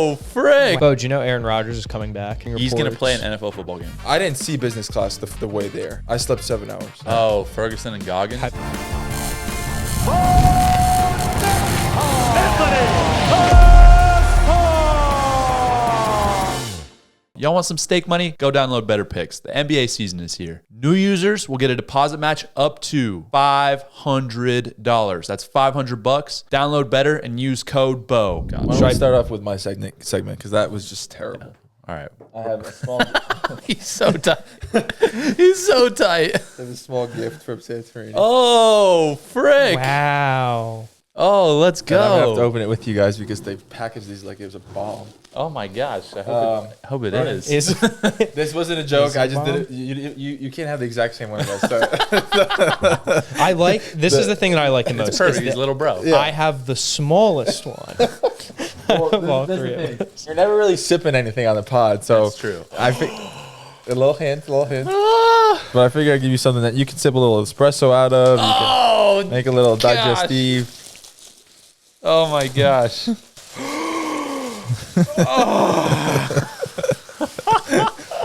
Oh, frick. Bo, do you know Aaron Rodgers is coming back? He's going to play an NFL football game. I didn't see business class the way there. I slept 7 hours. Oh, Ferguson and Goggins? Y'all want some stake money? Go download Betr Picks. The NBA season is here. New users will get a deposit match up to $500. That's $500. Download Betr and use code BO. Why don't I start off with my segment because that was just terrible. All right. I have a small. He's so tight. He's so tight. I have a small gift from Santorini. Oh, frick. Wow. Oh, let's go. And I'm gonna have to open it with you guys because they packaged these like it was a bomb. Oh my gosh! I hope it is. This wasn't a joke. I just did it. You can't have the exact same one as us. I like this is the thing that I like the most. It's perfect. He's a little bro. Yeah. I have the smallest one. Well, you're never really sipping anything on the pod, so that's true. A little hint. But I figure I'd give you something that you can sip a little espresso out of. You can make a little digestive. Oh my gosh.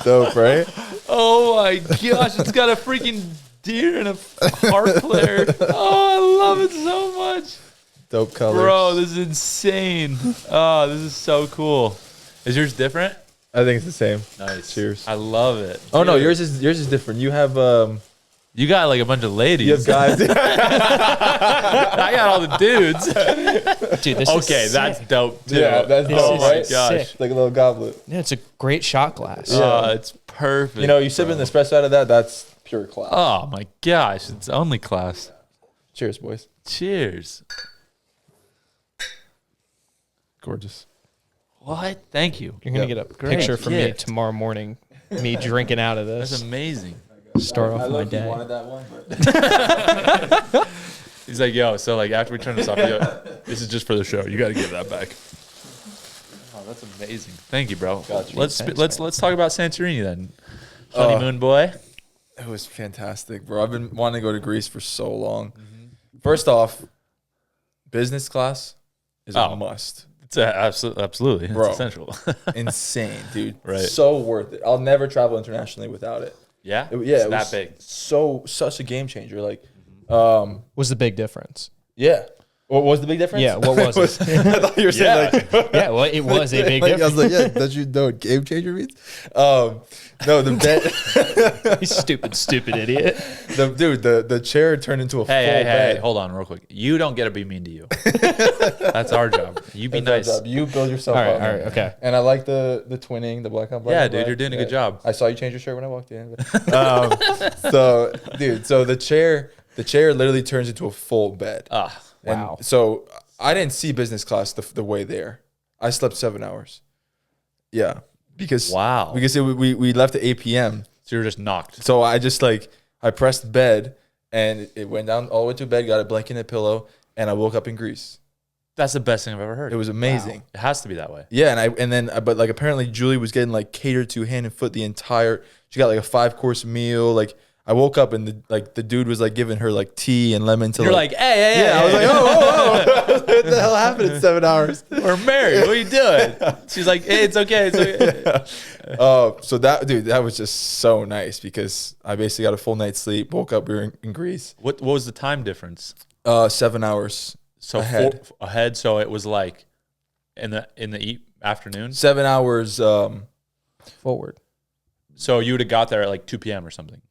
Dope, right? Oh my gosh, it's got a freaking deer and a heart player. Oh, I love it so much. Dope colors. Bro, this is insane. Oh, this is so cool. Is yours different? I think it's the same. Nice. Cheers. I love it. Oh no, yours is different. You have you got like a bunch of ladies. You have guys. I got all the dudes. Dude, this is that's dope too. Yeah, that's dope, right? Gosh. Sick. Like a little goblet. Yeah, it's a great shot glass. Oh, it's perfect. You know, you sipping the espresso out of that, that's pure class. Oh my gosh, it's only class. Cheers, boys. Cheers. Gorgeous. What? Thank you. You're gonna get a picture from me tomorrow morning. Me drinking out of this. That's amazing. Start off my day. Wanted that one, but He's like, yo, so like after we turn this off, this is just for the show. You got to give that back. Oh, that's amazing. Thank you, bro. Gotcha. Let's talk about Santorini then. Honeymoon boy. It was fantastic, bro. I've been wanting to go to Greece for so long. First off, business class is a must. It's absolutely. Bro. It's essential. Insane, dude. Right. So worth it. I'll never travel internationally without it. Yeah? It it's that was big. Such a game changer. Like, Was the big difference? yeah. What was the big difference? Yeah, what was it? I thought you were saying like, Yeah, well, it was a big like, I difference. was like, yeah, don't you know what game changer means? No, the bed. You stupid idiot. The chair turned into a full bed. Hey, hold on real quick. You don't get to be mean to you. That's our job. You be That's nice. our job. You build yourself All up. right, okay. And I like the twinning, the black on black. Yeah, on dude, black. you're doing a good job. I saw you change your shirt when I walked in. So the chair literally turns into a full bed. Ah, wow. And so I didn't see business class the way there. I slept 7 hours. Yeah, because we left at 8 p.m. so you're just knocked. So I just I pressed bed and it went down all the way to bed, got a blanket and a pillow, and I woke up in Greece. That's the best thing I've ever heard. It was amazing. Wow. It has to be that way. Yeah, but apparently Julie was getting catered to hand and foot the entire. She got a 5-course meal. I woke up and the dude was giving her tea and lemon to. You're hey. I was like, oh, what the hell happened in 7 hours? We're married. What are you doing? She's like, hey, it's okay. It's okay. Yeah. So that was just so nice because I basically got a full night's sleep. Woke up, we were in Greece. What was the time difference? 7 hours. So ahead. So it was in the afternoon. 7 hours Forward. So you would have got there at 2 p.m. or something.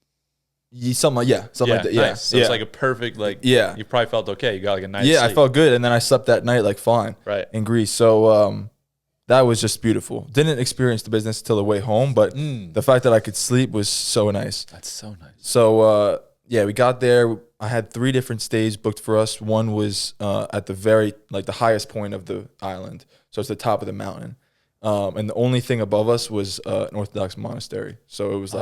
Something like that. Yeah. Nice. So it's a perfect yeah. You probably felt okay. You got a nice sleep. I felt good, and then I slept that night fine. Right. In Greece. So that was just beautiful. Didn't experience the business till the way home, but the fact that I could sleep was so nice. That's so nice. So we got there. I had 3 different stays booked for us. One was at the very the highest point of the island, so it's the top of the mountain. And the only thing above us was an Orthodox monastery. So it was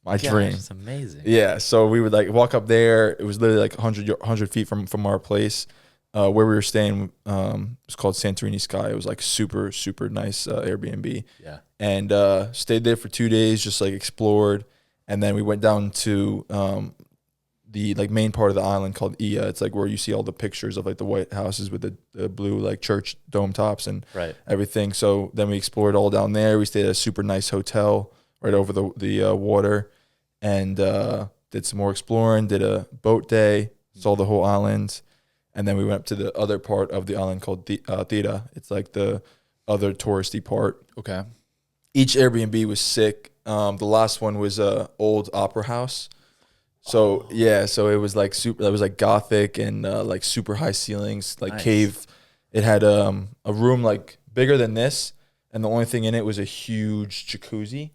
my dream. It's amazing. Yeah. So we would walk up there. It was literally 100 feet from our place where we were staying. It's called Santorini Sky. It was super, super nice Airbnb. Yeah. And stayed there for 2 days, just explored. And then we went down to the like main part of the island called Ia. It's like where you see all the pictures of like the white houses with the blue like church dome tops and everything. So then we explored all down there. We stayed at a super nice hotel right over the water, and did some more exploring. Did a boat day, saw the whole island, and then we went up to the other part of the island called Theta. It's like the other touristy part. Okay. Each Airbnb was sick. The last one was a old opera house. So so it was like super. That was like gothic and like super high ceilings, like cave. It had a room like bigger than this, and the only thing in it was a huge jacuzzi.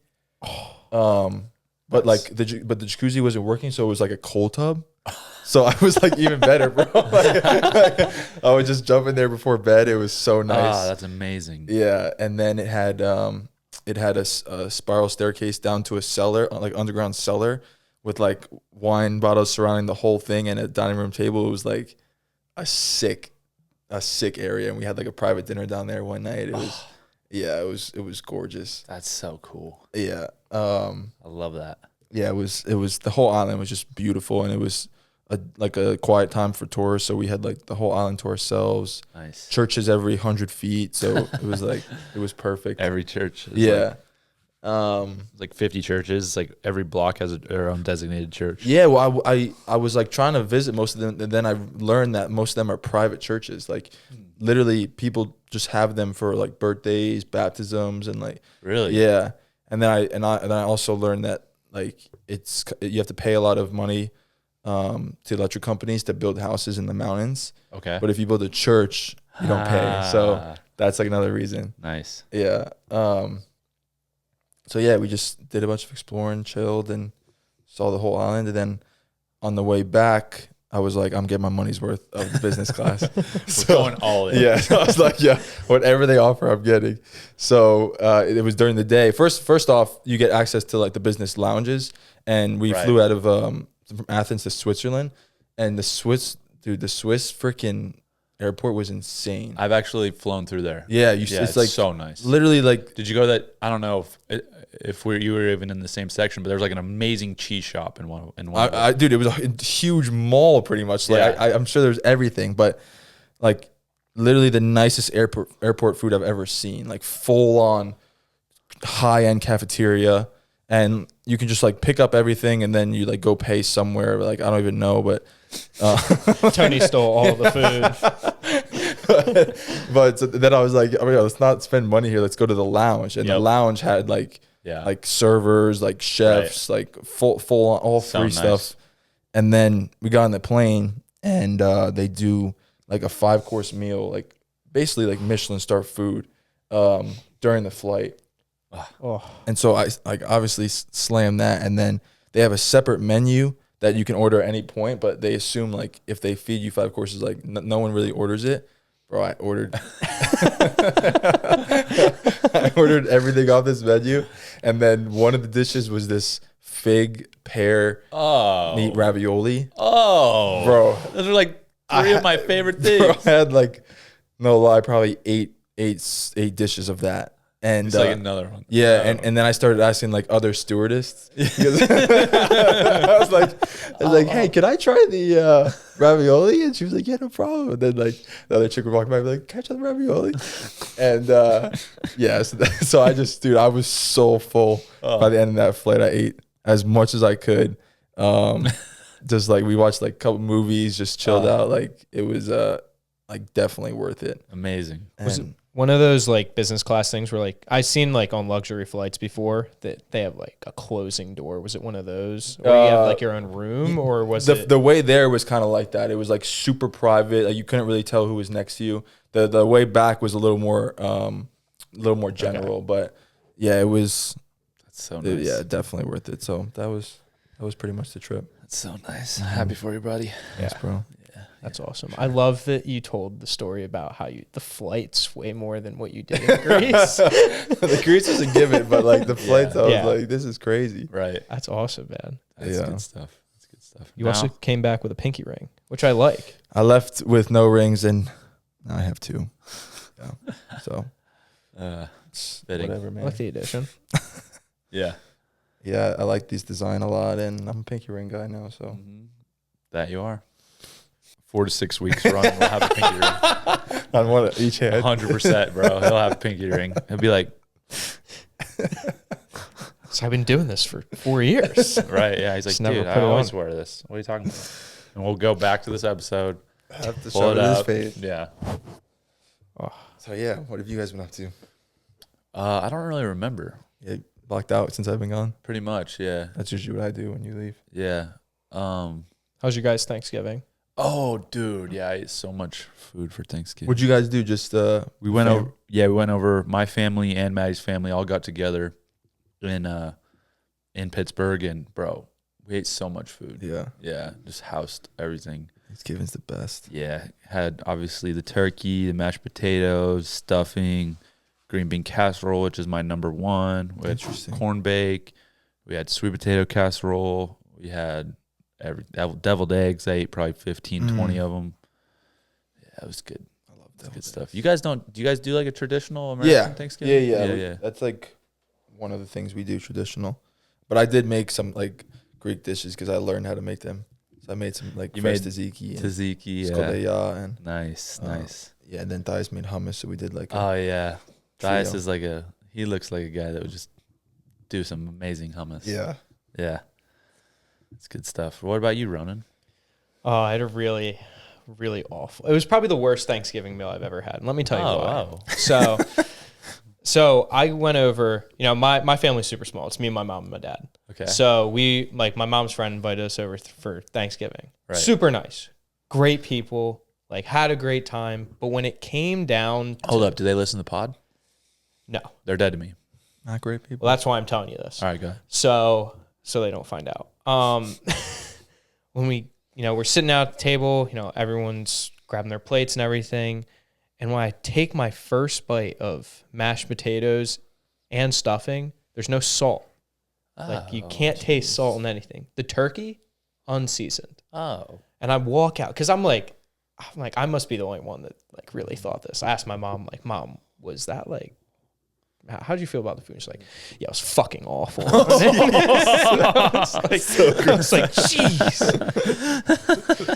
But like the jacuzzi wasn't working, so it was like a cold tub. So I was like even better, bro. like, I would just jump in there before bed. It was so nice. Ah, that's amazing. Yeah, and then it had a spiral staircase down to a cellar, like underground cellar, with like wine bottles surrounding the whole thing and a dining room table. It was like a sick area, and we had like a private dinner down there one night. It was it was gorgeous. That's so cool. Yeah. I love that. Yeah, it was the whole island was just beautiful, and it was like a quiet time for tourists. So we had like the whole island to ourselves. Nice. Churches every 100 feet. So it was like, it was perfect. Every church. Yeah. Like 50 churches. Like every block has their own designated church. Yeah. Well, I was like trying to visit most of them, and then I learned that most of them are private churches. Like literally people just have them for like birthdays, baptisms, and like, really? Yeah. And then I also learned that like you have to pay a lot of money to electric companies to build houses in the mountains. Okay. But if you build a church, you don't pay. So that's like another reason. Nice. Yeah. So yeah, we just did a bunch of exploring, chilled, and saw the whole island. And then on the way back, I was like, I'm getting my money's worth of the business class. So, going all in. Yeah. So I was like, yeah, whatever they offer, I'm getting. So it was during the day. First off, you get access to like the business lounges, and we flew out of from Athens to Switzerland, and the Swiss freaking airport was insane. I've actually flown through there. Yeah, it's like so nice. Literally, like, did you go to that? I don't know if you were even in the same section, but there was like an amazing cheese shop in one. Dude, it was a huge mall, pretty much. Like, I'm sure there's everything, but like, literally the nicest airport food I've ever seen. Like full on high end cafeteria. And you can just like pick up everything, and then you like go pay somewhere. Like I don't even know, but Tony stole all the food. but so then I was like, oh my God, let's not spend money here. Let's go to the lounge. And the lounge had like servers, like chefs, like full on all free stuff. And then we got on the plane, and they do like a 5-course meal, like basically like Michelin star food during the flight. Oh. And so I like obviously slammed that, and then they have a separate menu that you can order at any point, but they assume like if they feed you 5 courses, like no one really orders it. Bro, I ordered everything off this menu, and then one of the dishes was this fig pear meat ravioli. Oh, bro, those are like three of my favorite things. Bro, I had like no lie, probably eight dishes of that. And it's like another one. Yeah, and then I started asking like other stewardess. I was like, hey, can I try the ravioli? And she was like, yeah, no problem. And then like the other chick would walk by and be like, can I try the ravioli? And so I just, dude, I was so full by the end of that flight. I ate as much as I could. Just like we watched like a couple movies, just chilled out. Like it was like definitely worth it. Amazing. Was it one of those like business class things where like I've seen like on luxury flights before that they have like a closing door? Was it one of those, or you have like your own room, or was it the way there was kind of like that? It was like super private. Like you couldn't really tell who was next to you. The way back was a little more general, but yeah, it was. That's so nice. Yeah, definitely worth it. So that was pretty much the trip. That's so nice. Happy for you, buddy. Thanks, bro. That's awesome. I love that you told the story about how the flight's way more than what you did in Greece. The Greece was a given, but like the flights, I was like, this is crazy. Right. That's awesome, man. That's good stuff. That's good stuff. You also came back with a pinky ring, which I like. I left with no rings, and now I have 2. Yeah. So whatever, man. I like the addition. Yeah. Yeah, I like these design a lot, and I'm a pinky ring guy now, so That you are. 4 to 6 weeks running, we'll have a pinky ring. On one each hand. 100%, bro. He'll have a pinky ring. He'll be like, So I've been doing this for 4 years. right? Yeah. He's like, never dude, put I it always on. wear this. What are you talking about? And we'll go back to this episode. I have to Pull show it it his up. face. Yeah. So yeah, what have you guys been up to? I don't really remember. Yeah, blocked out since I've been gone. Pretty much. Yeah. That's usually what I do when you leave. Yeah. How's your guys' Thanksgiving? Oh, dude. Yeah. I ate so much food for Thanksgiving. What'd you guys do? Just We went over. Yeah, we went over. My family and Maddie's family all got together in Pittsburgh, and bro, we ate so much food. Yeah, Yeah, just housed everything. Thanksgiving's the best. Yeah, had obviously the turkey, the mashed potatoes, stuffing, green bean casserole, which is my number one. We had Interesting. corn bake. We had sweet potato casserole. We had deviled eggs. I ate probably 15, 20 of them. Yeah, it was good. I love It's that. good stuff. Do you guys do like a traditional American Thanksgiving? Yeah. That's like one of the things we do traditional. But I did make some like Greek dishes because I learned how to make them. So I made some like fresh tzatziki and Tzatziki, yeah. skolaya and Nice. yeah. And then Thais made hummus, so we did like Oh yeah, trio. Dias is he looks like a guy that would just do some amazing hummus. Yeah, it's good stuff. What about you, Ronan? Oh, I had a really, really awful. It was probably the worst Thanksgiving meal I've ever had. And let me tell you why. Wow. So I went over. You know, my family's super small. It's me, my mom, and my dad. Okay. So we my mom's friend invited us over for Thanksgiving. Right. Super nice, great people. Like had a great time. But when it came down, Hold up, do they listen to the pod? no. They're dead to me. not great people. Well, that's why I'm telling you this. All right, go ahead. So they don't find out. When we're sitting out at the table, everyone's grabbing their plates and everything. And when I take my first bite of mashed potatoes and stuffing, there's no salt. Like you can't taste salt in anything. The turkey, unseasoned. Oh. And I walk out because I'm like, I must be the only one that like really thought this. I asked my mom, like, Mom, was that like, how'd you feel about the food? She's like, yeah, it was fucking awful. It's like, jeez.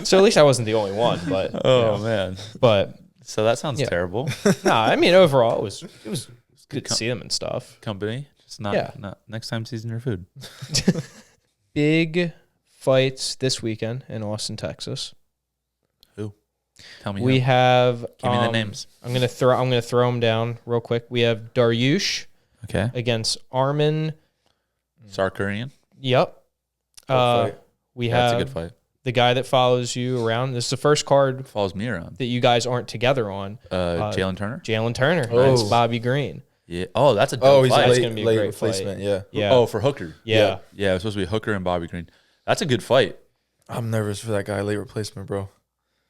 So at least I wasn't the only one, but Man. but So that sounds Yeah. terrible. nah, I mean overall it was good to see them and stuff. Company, just not next time season your food. Big fights this weekend in Austin, Texas. Who? Tell me. We who. have Give me the names. I'm gonna throw them down real quick. We have Dariush Okay. against Armin. Sarkarian. Yep. fight. We That's have a good fight. the guy that follows you around. This is the first card Follows me around. that you guys aren't together on. Jalen Turner. Jalin Turner Oh. against Bobby Green. Yeah. Oh, that's a dope Oh, he's fight. a That's late, gonna be a late great replacement. fight. Yeah. Yeah. Oh, for Hooker. Yeah. Yeah, it was supposed to be Hooker and Bobby Green. That's a good fight. I'm nervous for that guy, late replacement, bro.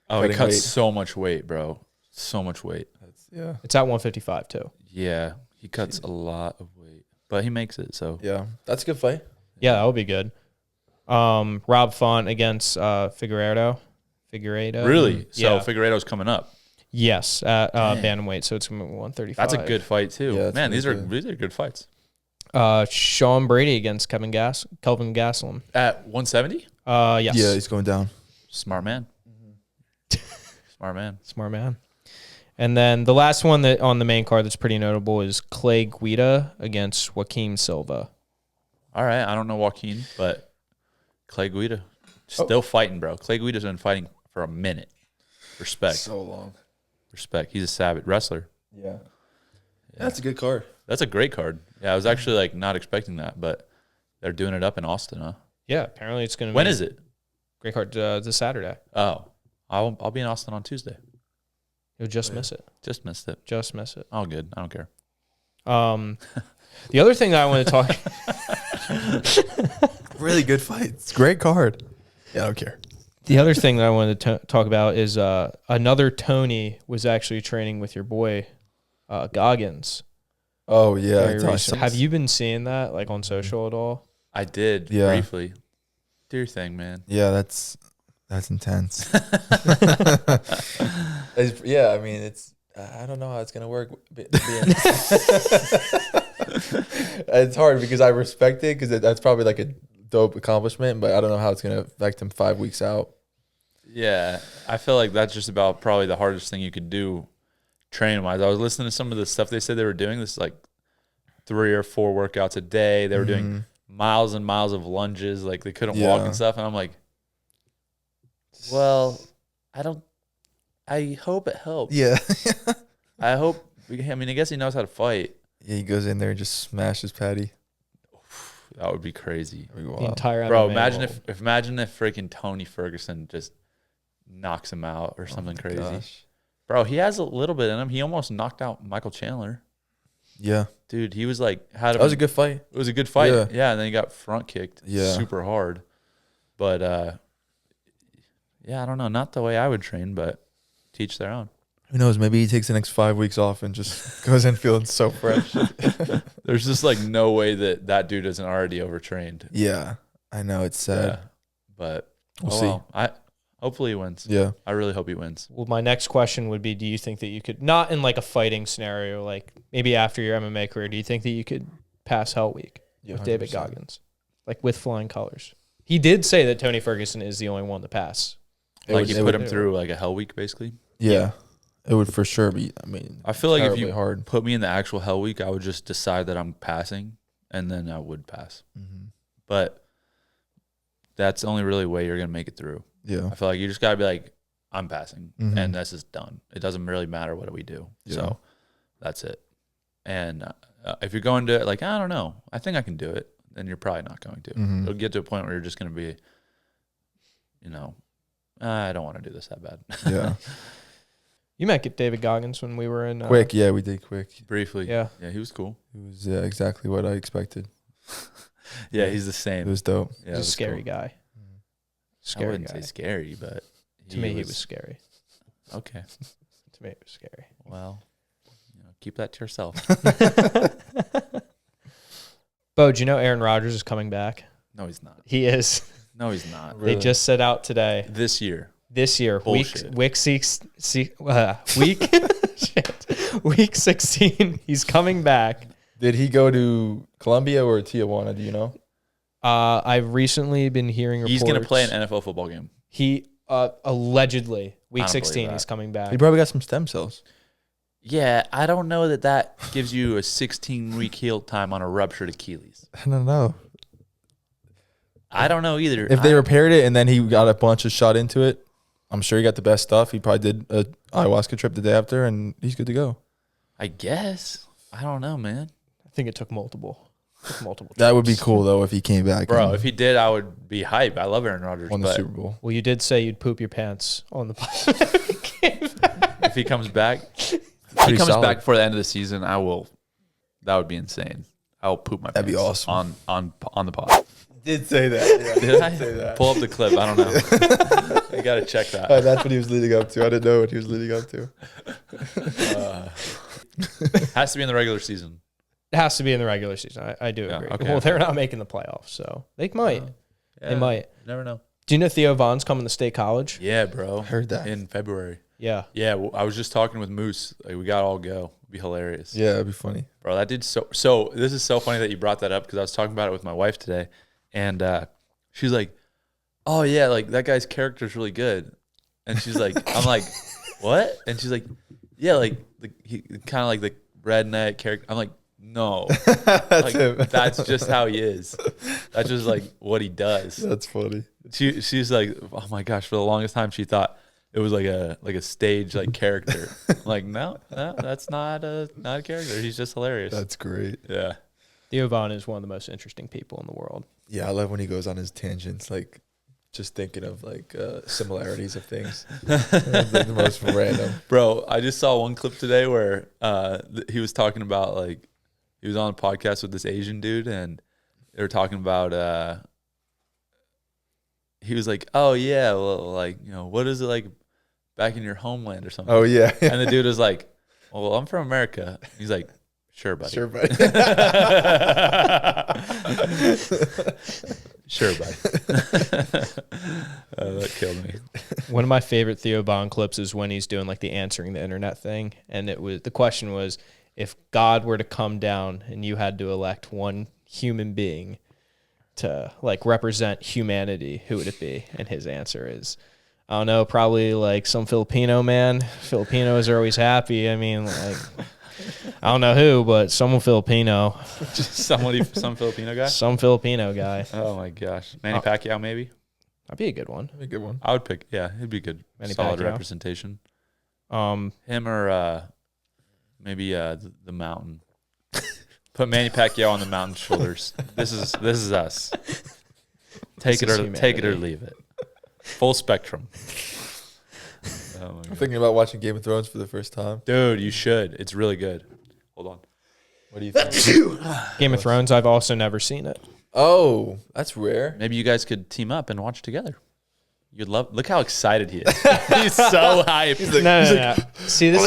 Oh, he Cutting cuts weight. so much weight, bro. So much weight. Yeah. It's at 155 too. Yeah, he cuts a lot of weight, but he makes it. So Yeah. That's a good fight. Yeah, that would be good. Rob Font against Figueiredo. really, so Yeah. Figueiredo's coming up. Yes, at Dang. bantamweight, so it's going to be 135. That's a good fight too. Yeah, that's Man, really these good. are good fights. Sean Brady against Kelvin Gasetlum. At 170, Yes. Yeah, he's going down. smart man. Smart man. Smart man. And then the last one that on the main card that's pretty notable is Clay Guida against Joaquin Silva. All right, I don't know Joaquin, but Clay Guida still fighting, bro. Clay Guida's been fighting for a minute. Respect, So long. respect. He's a savage wrestler. Yeah. That's a good card. That's a great card. Yeah, I was actually like not expecting that, but they're doing it up in Austin, huh? Yeah, apparently it's going to be. When is it? Great card this Saturday. Oh, I'll be in Austin on Tuesday. You'll just miss it. Just missed it. Just miss it. All good. I don't care. The other thing that I want to talk Really good fight. It's a great card. Yeah, I don't care. the other thing that I wanted to talk about is another Tony was actually training with your boy Goggins. Oh, yeah. very I recent. Have you been seeing that like on social at all? I did Yeah. briefly. Do your thing, man. Yeah, that's intense. Yeah, I mean, it's. I don't know how it's gonna work. It's hard because I respect it because that's probably like a dope accomplishment, but I don't know how it's gonna affect him 5 weeks out. Yeah, I feel like that's just about probably the hardest thing you could do training wise. I was listening to some of the stuff they said they were doing. This like 3 or 4 workouts a day. They were doing miles and miles of lunges. Like they couldn't walk and stuff. And I'm like, well, I hope it helps. Yeah. I hope. I mean, I guess he knows how to fight. Yeah, he goes in there and just smashes Patty. That would be crazy. The entire Bro, MMA imagine world. if freaking Tony Ferguson just knocks him out or something crazy. Gosh. Bro, he has a little bit in him. He almost knocked out Michael Chandler. Yeah. Dude, he was like That was a good fight. It was a good fight. Yeah. Yeah, and then he got front kicked super hard. But yeah, I don't know. Not the way I would train, but teach their own. Who knows? Maybe he takes the next 5 weeks off and just goes in feeling so fresh. There's just like no way that dude isn't already overtrained. Yeah. I know. It's sad. Yeah. But We'll see. well. Hopefully he wins. Yeah. I really hope he wins. Well, my next question would be, do you think that you could, not in like a fighting scenario, like maybe after your MMA career, do you think that you could pass Hell Week with David 100%. Goggins? Like with flying colors. He did say that Tony Ferguson is the only one to pass. Like you put him through like a hell week, basically. Yeah. It would for sure be, I mean, I feel like if you hard. put me in the actual hell week, I would just decide that I'm passing, and then I would pass. Mm-hmm. But that's the only really way you're going to make it through. Yeah. I feel like you just got to be like, I'm passing, Mhm. and this is done. It doesn't really matter what we do. Yeah. So that's it. And if you're going to, like, I don't know, I think I can do it, then you're probably not going to. Mhm. It'll get to a point where you're just going to be, I don't want to do this that bad. Yeah. You met David Goggins when we were in. Quick. Yeah, we did quick. Briefly. Yeah. Yeah, he was cool. It was exactly what I expected. Yeah, he's the It same. was dope. Yeah, He's a scary cool. guy. I Scary wouldn't guy. say scary, but To me, he was scary. okay. To me, it was scary. Well, keep that to yourself. Bo, do you know Aaron Rodgers is coming back? No, he's not. He is. No, he's not. Really? They just set out today. This year. This year, Bullshit. week 16, he's coming back. Did he go to Colombia or Tijuana? Do you know? I've recently been hearing reports. He's going to play an NFL football game. He allegedly I week don't 16 believe he's that. coming back. He probably got some stem cells. Yeah, I don't know that gives you a 16-week heal time on a ruptured Achilles. I don't know. I don't know either. If they repaired it and then he got a bunch of shot into it, I'm sure he got the best stuff. He probably did a ayahuasca trip the day after, and he's good to go. I guess. I don't know, man. I think it took multiple. That would be trips. cool though if he came back. Bro, and if he did, I would be hype. I love Aaron Rodgers. won the But Super Bowl. Well, you did say you'd poop your pants on the if he comes back, Pretty solid. back before the end of the season, I will. That would be insane. I will poop my That'd be pants awesome. on the pod. Did say that. Did I? Pull up the clip. I don't know. You got to check that. That's what he was leading up to. I didn't know what he was leading up to. Has to be in the regular season. It has to be in the regular season. I do Yeah, agree. okay. Well, they're not making the playoffs, so they might. Yeah, They might. You never know. Do you know Theo Vaughn's coming to State College? Yeah, bro. Heard that. In February. Yeah. Yeah, well, I was just talking with Moose. Like, we got to all go. It'd be hilarious. Yeah, it'd be funny. Bro, that did so this is so funny that you brought that up because I was talking about it with my wife today, and she's like, "Oh yeah, like that guy's character is really good," and she's like, "I'm like, what?" And she's like, "Yeah, like he kind of like the redneck character." I'm like, "No, That's him. that's just how he is. That's just like what he does." That's funny. She's like, "Oh my gosh!" For the longest time, she thought it was like a stage like character. I'm like, no, that's not a character. He's just hilarious. That's great. Yeah. Theo Vaughn is one of the most interesting people in the world. Yeah, I love when he goes on his tangents, like just thinking of like similarities of things. The most random. Bro, I just saw one clip today where he was talking about like he was on a podcast with this Asian dude and they were talking about he was like, "Oh yeah, well, like, what is it like back in your homeland or something?" Oh yeah. And the dude was like, "Well, I'm from America." He's like, "Sure, buddy." Sure, buddy. Sure, buddy. That killed me. One of my favorite Theo Vaughn clips is when he's doing like the answering the internet thing, and the question was, if God were to come down and you had to elect one human being to like represent humanity, who would it be? And his answer is I don't know, probably like some Filipino man. Filipinos are always happy. I mean, like, I don't know who, but some Filipino. Some Filipino guy? Some Filipino guy. Oh, my gosh. Manny Pacquiao, maybe? That'd be a good one. That'd be a good one. I would pick, yeah, he'd be good. Manny Solid Pacquiao. representation. Him or maybe the Mountain. Put Manny Pacquiao on the Mountain's shoulders. This is us. Take it or leave it. Full spectrum. Oh my I'm God. thinking about watching Game of Thrones for the first time. Dude, you should. It's really good. Hold on. What do you think? Game of Thrones. I've also never seen it. Oh, that's rare. Maybe you guys could team up and watch together. You'd love. Look how excited he is. He's so hyped. No. See, this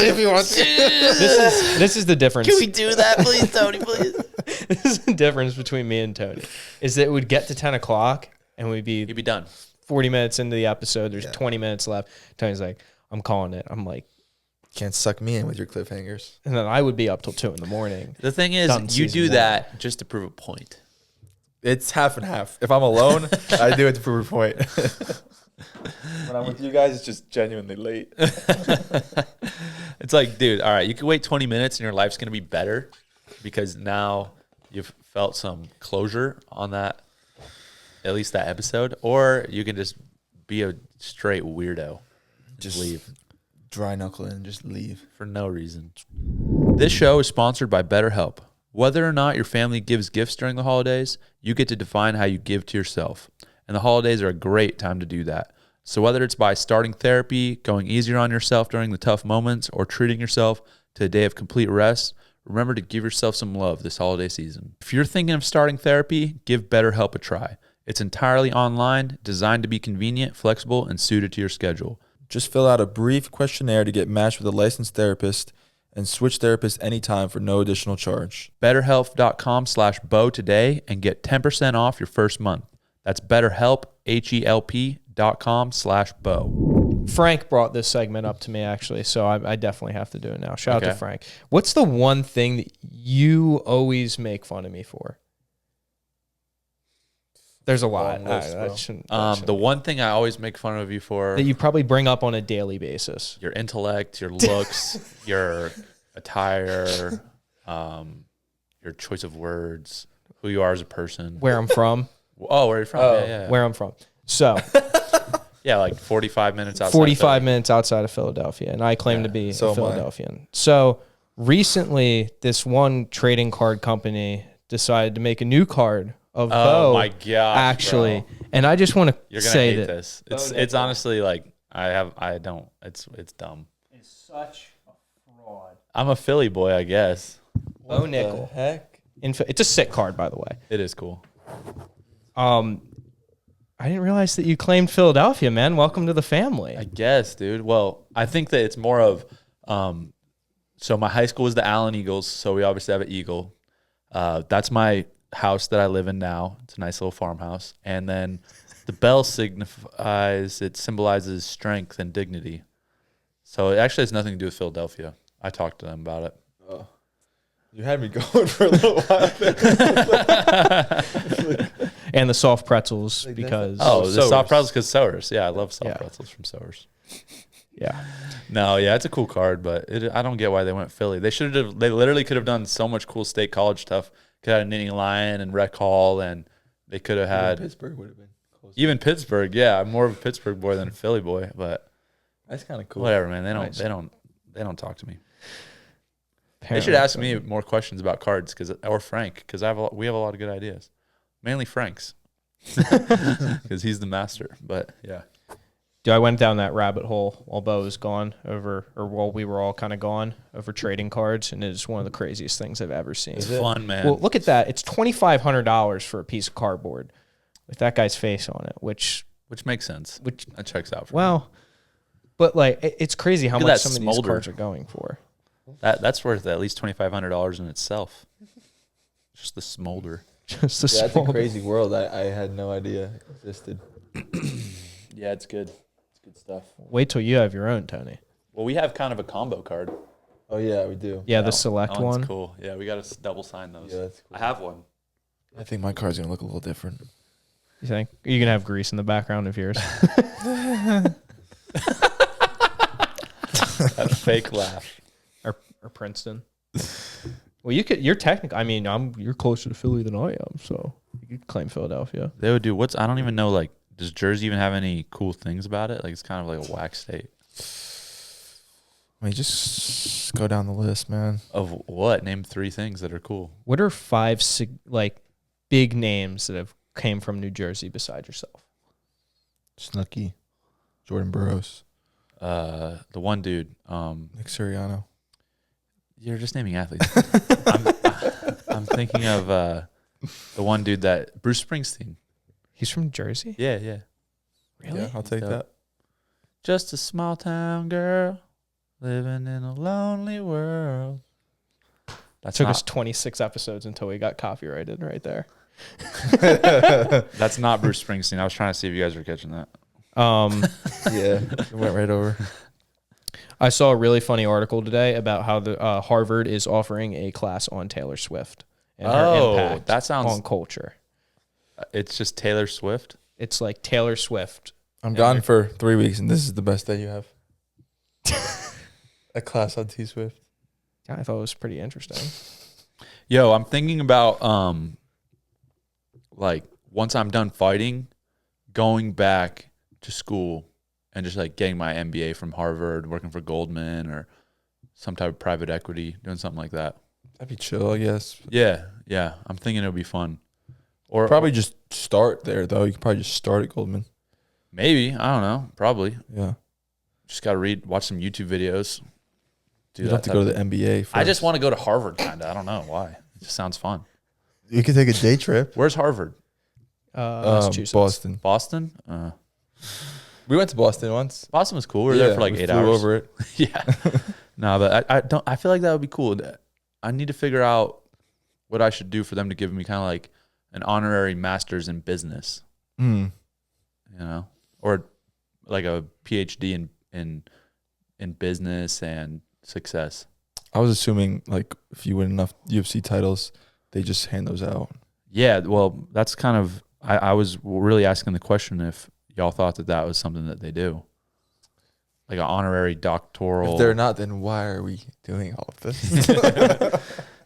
is the difference. Can we do that, please, Tony? Please. This is the difference between me and Tony. Is that it would get to 10 o'clock and we'd be He'd be done. 40 minutes into the episode. There's 20 minutes left. Tony's like, I'm calling it. I'm like, Can't suck me in with your cliffhangers. and then I would be up till 2 in the morning. The thing is, Done you season do one. that just to prove a point. It's half and half. If I'm alone, I do it to prove a point. When I'm with you guys, it's just genuinely late. It's like, dude, all right, you can wait 20 minutes and your life's going to be better because now you've felt some closure on that, at least that episode, or you can just be a straight weirdo. Just leave. Dry knuckle in and just leave. For no reason. This show is sponsored by BetterHelp. Whether or not your family gives gifts during the holidays, you get to define how you give to yourself. And the holidays are a great time to do that. So whether it's by starting therapy, going easier on yourself during the tough moments, or treating yourself to a day of complete rest, remember to give yourself some love this holiday season. If you're thinking of starting therapy, give BetterHelp a try. It's entirely online, designed to be convenient, flexible, and suited to your schedule. Just fill out a brief questionnaire to get matched with a licensed therapist and switch therapists anytime for no additional charge. BetterHelp.com/Bo today and get 10% off your first month. That's BetterHelp, HELP.com/Bo. Frank brought this segment up to me, actually, so I definitely have to do it now. Shout out Okay. to Frank. What's the one thing that you always make fun of me for? There's a lot. Long list, bro. I shouldn't- The one thing I always make fun of you for, that you probably bring up on a daily basis. your intellect, your looks, your attire, your choice of words, who you are as a person. Where I'm from. Oh, where are you from? Oh. Yeah. Where I'm from. So, Yeah, like 45 minutes outside. 45 minutes outside of Philadelphia, and I claim to be so a am I. Philadelphian. So, recently, this one trading card company decided to make a new card of Oh Bo, my gosh, actually. bro. And I just want to You're gonna say hate that this. It's honestly like it's dumb. is such a fraud. I'm a Philly boy, I guess. Bo Nickal. Heck? It's a sick card, by the way. It is cool. I didn't realize that you claimed Philadelphia, man. Welcome to the family. I guess, dude. Well, I think that it's more of so my high school was the Allen Eagles, so we obviously have an eagle. That's my house that I live in now. It's a nice little farmhouse. And then the bell symbolizes strength and dignity. So it actually has nothing to do with Philadelphia. I talked to them about it. Oh. You had me going for a little while there. And the soft pretzels because Oh, the Sowers. soft pretzels because Sowers. Yeah, I love soft Yeah. pretzels from Sowers. yeah. No, yeah, it's a cool card, but I don't get why they went Philly. They literally could have done so much cool state college stuff. Could have had Knitting Lion and Rec Hall, and they could have had Pittsburgh would have been close. even Pittsburgh. Yeah, I'm more of a Pittsburgh boy than a Philly boy, but That's kind of cool. whatever, man. They don't Nice. they don't talk to me. They should ask me more questions about cards or Frank because we have a lot of good ideas. Mainly Frank's because he's the master. But yeah. I went down that rabbit hole while Bo was gone while we were all kind of gone over trading cards, and it is one of the craziest things I've ever seen. It's fun, man. Well, look at that. It's $2,500 for a piece of cardboard with that guy's face on it, which makes sense. That checks out for me. well, but like it's crazy how Look at much that some of these smolder. cards are going for. That's worth at least $2,500 in itself. Just the smolder. Just a Yeah, that's small. a crazy world. I had no idea existed. Yeah, it's good. It's good stuff. Wait till you have your own, Tony. Well, we have kind of a combo card. Oh, yeah, we do. Yeah, That the select that one's one. cool. Yeah, we got to double sign those. Yeah, that's cool. I have one. I think my card's going to look a little different. You think you can have grease in the background of yours? Fake laugh. or Princeton. Well, you're technically. I mean, you're closer to Philly than I am, so you could claim Philadelphia. They would do I don't even know. Like, does Jersey even have any cool things about it? Like, it's kind of like a whack state. I mean, just go down the list, man. Of what? Name 3 things that are cool. What are 5 big names that have came from New Jersey besides yourself? Snooki, Jordan Burroughs, The one dude. Nick Sirianno. You're just naming athletes. I'm thinking of the one dude that Bruce Springsteen. He's from Jersey? Yeah, yeah. Really? Yeah, I'll take that. Just a small town girl living in a lonely world. That took us 26 episodes until we got copyrighted right there. That's not Bruce Springsteen. I was trying to see if you guys were catching that. Yeah, it went right over. I saw a really funny article today about how the Harvard is offering a class on Taylor Swift and her impact that sounds on culture. It's just Taylor Swift. It's like Taylor Swift. I'm gone for 3 weeks, and this is the best day you have. A class on T Swift. Yeah, I thought it was pretty interesting. Yo, I'm thinking about like once I'm done fighting, going back to school and just like getting my MBA from Harvard, working for Goldman or some type of private equity, doing something like that. That'd be chill, I guess. Yeah, yeah. I'm thinking it'll be fun. Or Probably just start there, though. You could probably just start at Goldman. maybe, I don't know, probably. Yeah. Just got to watch some YouTube videos. You have to go to the MBA first. I just want to go to Harvard, kind of. I don't know why. It just sounds fun. You could take a day trip. Where's Harvard? Massachusetts. Boston. Boston? We went to Boston once. Boston was cool. We were there for like 8 flew hours. over it. Yeah. No, but I feel like that would be cool. I need to figure out what I should do for them to give me kind of like an honorary master's in business, Mm. you know, or like a PhD in business and success. I was assuming, like, if you win enough UFC titles, they just hand those out. Yeah. Well, that's kind of, I was really asking the question if y'all thought that was something that they do. Like an honorary doctoral. If they're not, then why are we doing all of this?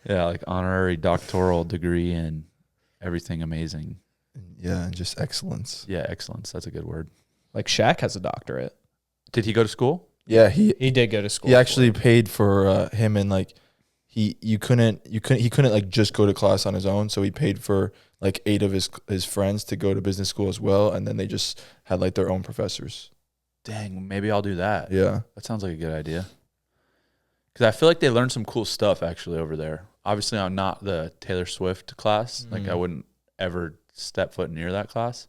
Yeah, like honorary doctoral degree and everything amazing. Yeah, and just excellence. Yeah, excellence. That's a good word. Like Shaq has a doctorate. Did he go to school? Yeah, he did go to school. He actually paid for him, and like he couldn't like just go to class on his own, so he paid for like 8 of his friends to go to business school as well, and then they just had like their own professors. Dang, maybe I'll do that. Yeah. That sounds like a good idea. Because I feel like they learned some cool stuff actually over there. Obviously, I'm not the Taylor Swift class. Like, I wouldn't ever step foot near that class.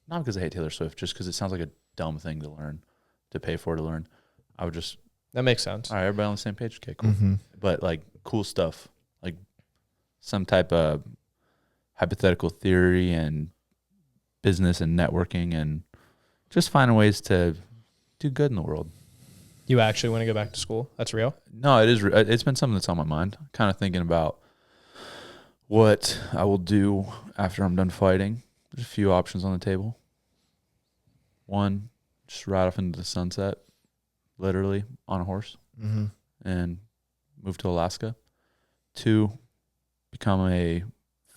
Not because I hate Taylor Swift, just because it sounds like a dumb thing to learn, to pay for to learn. I would just, That makes sense. all right, everybody on the same page? Okay, cool. Mm-hmm. But like cool stuff, like some type of hypothetical theory and business and networking and just finding ways to do good in the world. You actually want to go back to school? That's real? No, it is. It's been something that's on my mind. Kind of thinking about what I will do after I'm done fighting. There's a few options on the table. One, just ride off into the sunset, literally on a horse, Mm-hmm. and move to Alaska. 2, become a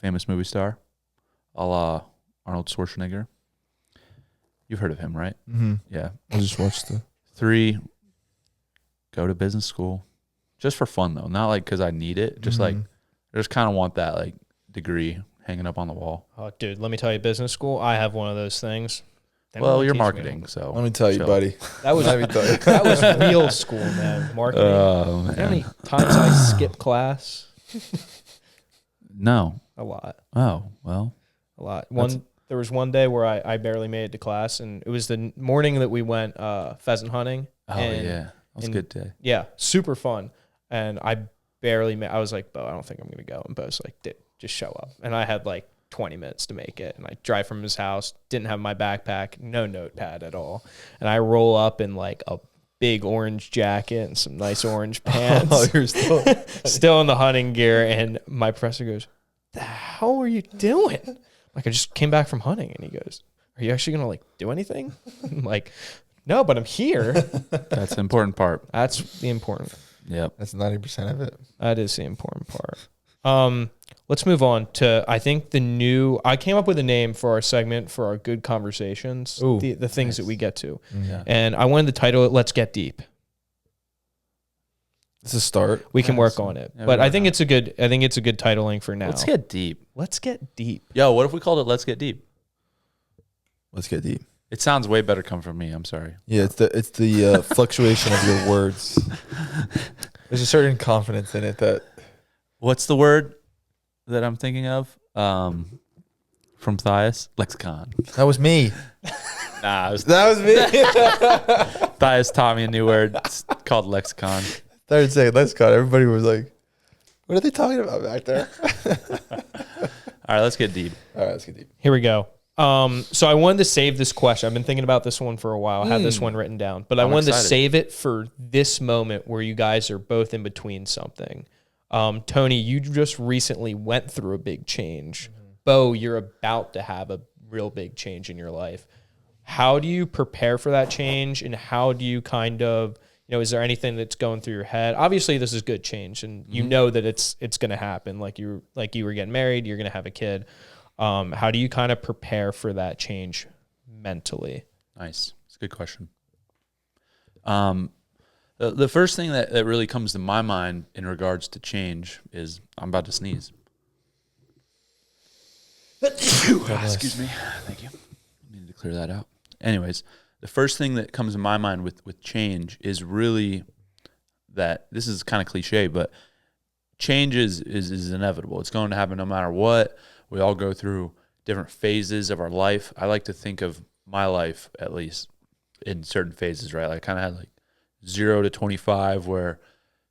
famous movie star, a la Arnold Schwarzenegger. You've heard of him, right? Mm-hmm. Yeah. I just watched the. 3, go to business school, just for fun though, not like because I need it. Just like I just kind of want that like degree hanging up on the wall. Oh, dude, let me tell you, business school, I have one of those things. They don't Well, really you're teach me marketing, so Let me tell you, chill. buddy. That was Let me tell you. that was real school, man. Marketing. Oh, You know how man. many times I skipped class? No. A lot. Oh, well. A lot. There was one day where I barely made it to class, and it was the morning that we went pheasant hunting. Oh, and, yeah. That was a good day. Yeah, super fun. And I barely made. I was like, Bo, I don't think I'm gonna go. And Bo's like, just show up. And I had like 20 minutes to make it. And I drive from his house, didn't have my backpack, no notepad at all. And I roll up in like a big orange jacket and some nice orange pants. Oh, you're still. Still in the hunting gear. And my professor goes, the hell are you doing? Like, I just came back from hunting. And he goes, are you actually going to like do anything? I'm like, No, but I'm here. That's the important part. That's the important. Yep. That's 90% of it. That is the important part. Let's move on to, I think I came up with a name for our segment for our good conversations. Ooh, the things that we get to. Yeah. And I wanted to title it, Let's Get Deep. It's a start. We can work on it. Yeah, But we I work think on it's a good titling for now. Let's get deep. Let's get deep. Yo, what if we called it Let's Get Deep? Let's get deep. It sounds way better coming from me. I'm sorry. Yeah, it's the fluctuation of your words. There's a certain confidence in it that. What's the word that I'm thinking of? From Thias? Lexicon. That was me. Nah, it was That was me. Thias taught me a new word. It's called lexicon. Started saying lexicon. Everybody was like, "What are they talking about back there?" All right, let's get deep. All right, let's get deep. Here we go. So I wanted to save this question. I've been thinking about this one for a while. I had this one written down, but I wanted to save it for this moment where you guys are both in between something. Tony, you just recently went through a big change. Bo, you're about to have a real big change in your life. How do you prepare for that change, and how do you kind of, is there anything that's going through your head? Obviously, this is good change, and you know that it's going to happen. Like you were getting married, you're going to have a kid. How do you kind of prepare for that change mentally? Nice. It's a good question. The first thing that really comes to my mind in regards to change is I'm about to sneeze. Excuse me. Thank you. Needed to clear that out. Anyways, the first thing that comes to my mind with change is really that this is kind of cliche, but change is inevitable. It's going to happen no matter what. We all go through different phases of our life. I like to think of my life, at least, in certain phases, right? Like I kind of had like 0 to 25 where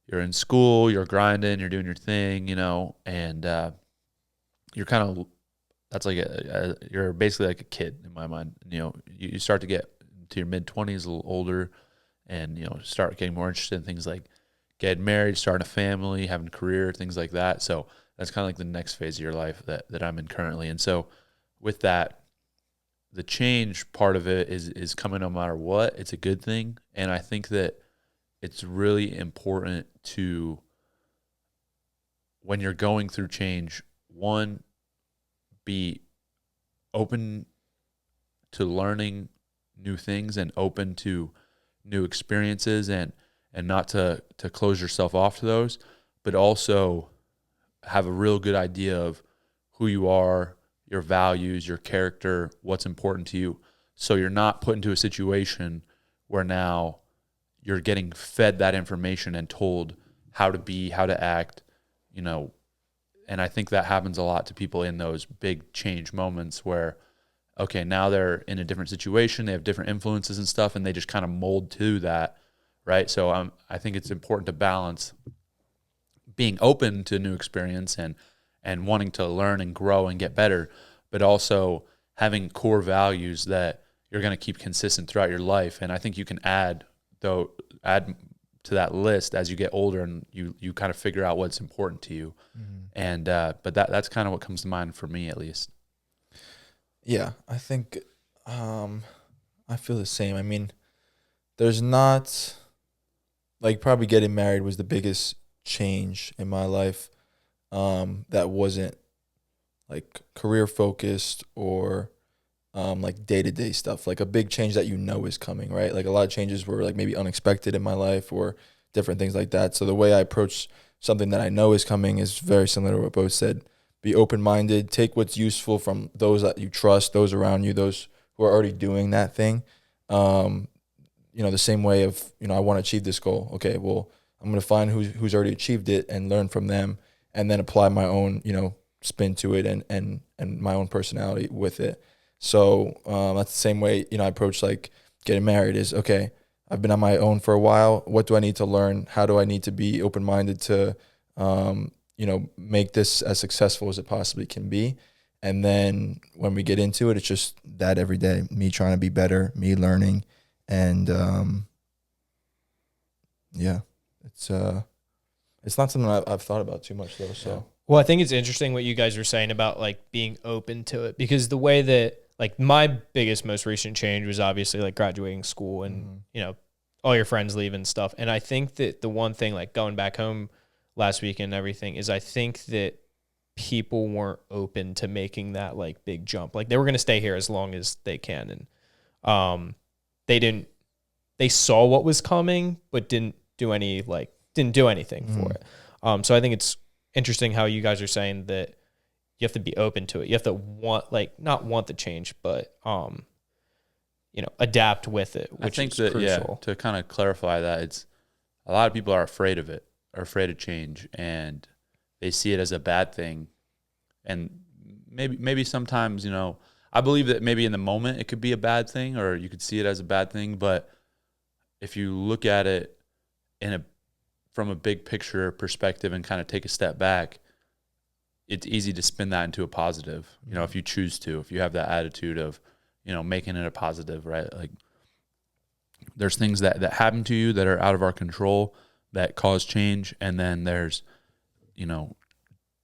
you're in school, you're grinding, you're doing your thing, and you're kind of, that's like you're basically like a kid in my mind. You start to get to your mid-20s, a little older, and start getting more interested in things like getting married, starting a family, having a career, things like that. So that's kind of like the next phase of your life that I'm in currently. And so with that, the change part of it is coming no matter what. It's a good thing. And I think that it's really important to, when you're going through change, one, be open to learning new things and open to new experiences and not to close yourself off to those, but also have a real good idea of who you are, your values, your character, what's important to you. So you're not put into a situation where now you're getting fed that information and told how to be, how to act, and I think that happens a lot to people in those big change moments where, okay, now they're in a different situation, they have different influences and stuff, and they just kind of mold to that, right? So I think it's important to balance being open to new experience and wanting to learn and grow and get better, but also having core values that you're going to keep consistent throughout your life. And I think you can add to that list as you get older and you kind of figure out what's important to you. Mm-hmm. And but that's kind of what comes to mind for me, at least. Yeah, I think I feel the same. I mean, there's not, like, probably getting married was the biggest change in my life that wasn't like career focused or like day-to-day stuff, like a big change that is coming, right? Like a lot of changes were like maybe unexpected in my life or different things like that. So the way I approach something that I know is coming is very similar to what both said. Be open-minded, take what's useful from those that you trust, those around you, those who are already doing that thing. The same way of, I want to achieve this goal. Okay, well, I'm going to find who's already achieved it and learn from them and then apply my own, spin to it and my own personality with it. So that's the same way, I approach like getting married is, okay, I've been on my own for a while. What do I need to learn? How do I need to be open-minded to, make this as successful as it possibly can be? And then when we get into it, it's just that every day, me trying to be better, me learning. And it's not something I've thought about too much though. So. Well, I think it's interesting what you guys were saying about like being open to it, because the way that like my biggest, most recent change was obviously like graduating school and, you know, all your friends leave and stuff. And I think that the one thing, like going back home last week and everything, is I think that people weren't open to making that like big jump. Like they were going to stay here as long as they can. And they saw what was coming, but didn't do anything for it. So I think it's interesting how you guys are saying that you have to be open to it. You have to not want the change, but, you know, adapt with it, which I think is that, crucial. to kind of clarify that, it's a lot of people are afraid of it, are afraid of change, and they see it as a bad thing. And maybe sometimes, you know, I believe that maybe in the moment it could be a bad thing, or you could see it as a bad thing. But if you look at it from a big picture perspective and kind of take a step back, it's easy to spin that into a positive, you know, if you choose to, if you have that attitude of, you know, making it a positive, right? Like there's things that happen to you that are out of our control that cause change. And then there's, you know,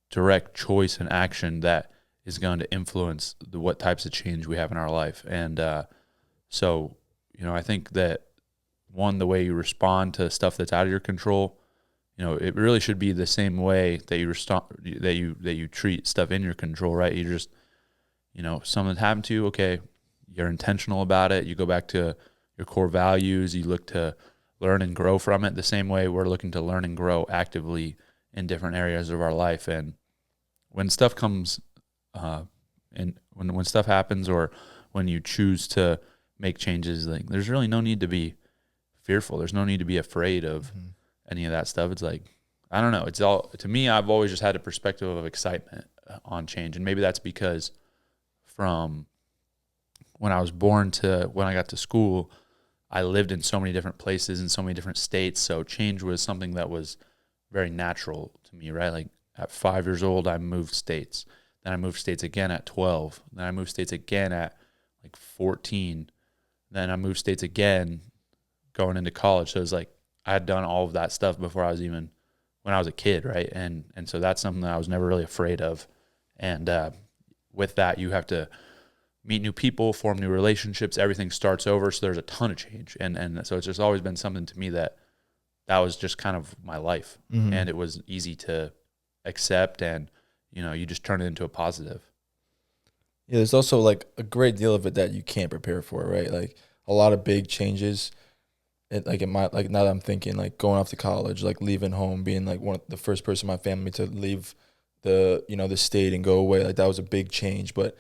direct choice and action that is going to influence what types of change we have in our life. And so, you know, I think that the way you respond to stuff that's out of your control, you know, it really should be the same way that you treat stuff in your control, right? You just, you know, something happened to you, okay, you're intentional about it. You go back to your core values. You look to learn and grow from it the same way we're looking to learn and grow actively in different areas of our life. And when stuff comes, and when stuff happens, or when you choose to make changes, like there's really no need to be fearful. There's no need to be afraid of any of that stuff. It's like, I don't know. It's all, to me, I've always just had a perspective of excitement on change. And maybe that's because from when I was born to when I got to school, I lived in so many different places in so many different states. So change was something that was very natural to me, right? Like at 5 years old, I moved states. Then I moved states again at 12. Then I moved states again at like 14. Then I moved states again going into college. So it was like I had done all of that stuff before I was even, when I was a kid, right? And so that's something that I was never really afraid of. And with that, you have to meet new people, form new relationships. Everything starts over. So there's a ton of change. And so it's just always been something to me that was just kind of my life. And it was easy to accept, and, you know, you just turn it into a positive. Yeah, there's also like a great deal of it that you can't prepare for, right? Like a lot of big changes. Now that I'm thinking, like going off to college, like leaving home, being like the first person in my family to leave the state and go away, like that was a big change. But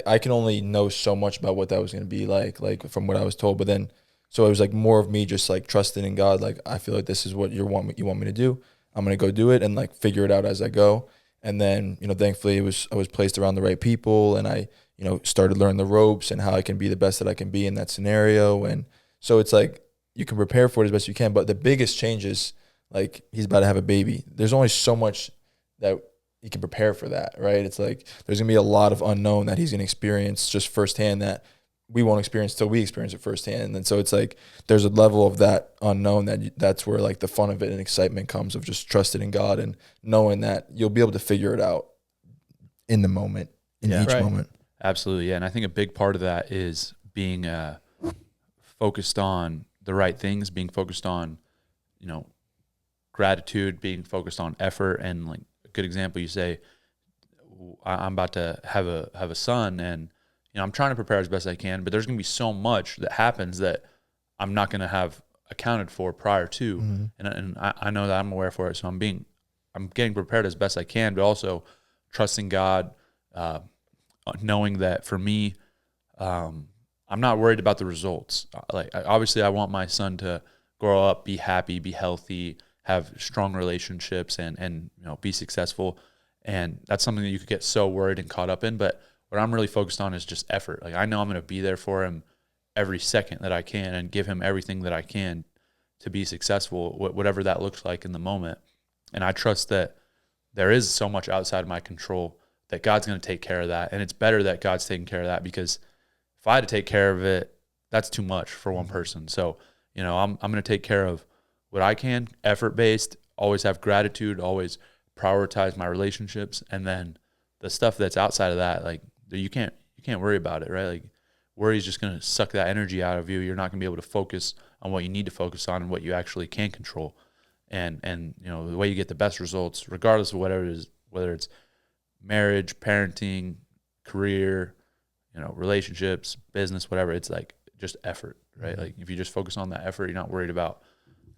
I can only know so much about what that was going to be like from what I was told. But then, so it was like more of me just like trusting in God. Like, I feel like this is what you want me to do. I'm going to go do it and like figure it out as I go. And then, you know, thankfully I was placed around the right people, and I, you know, started learning the ropes and how I can be the best that I can be in that scenario. And so it's like, you can prepare for it as best you can. But the biggest change is like, he's about to have a baby. There's only so much that you can prepare for that, right? It's like there's going to be a lot of unknown that he's going to experience just firsthand that we won't experience till we experience it firsthand. And so it's like there's a level of that unknown that's where like the fun of it and excitement comes, of just trusting in God and knowing that you'll be able to figure it out in the moment, each moment. Absolutely, yeah. And I think a big part of that is being focused on the right things, being focused on, you know, gratitude, being focused on effort. And like a good example, you say, I'm about to have a son, and, you know, I'm trying to prepare as best I can, but there's going to be so much that happens that I'm not going to have accounted for prior to. And I know that I'm aware for it. So I'm getting prepared as best I can, but also trusting God, knowing that for me, I'm not worried about the results. Like, obviously I want my son to grow up, be happy, be healthy, have strong relationships, and you know, be successful. And that's something that you could get so worried and caught up in. But what I'm really focused on is just effort. Like, I know I'm going to be there for him every second that I can and give him everything that I can to be successful, whatever that looks like in the moment. And I trust that there is so much outside of my control that God's going to take care of that. And it's better that God's taking care of that, because if I had to take care of it, that's too much for one person. So, you know, I'm going to take care of what I can, effort-based, always have gratitude, always prioritize my relationships. And then the stuff that's outside of that, like, you can't you can't worry about it, right? Like worry is just going to suck that energy out of you. You're not going to be able to focus on what you need to focus on and what you actually can control. And you know, the way you get the best results, regardless of whatever it is, whether it's marriage, parenting, career, you know, relationships, business, whatever, it's like just effort, right? Mm-hmm. Like if you just focus on that effort, you're not worried about,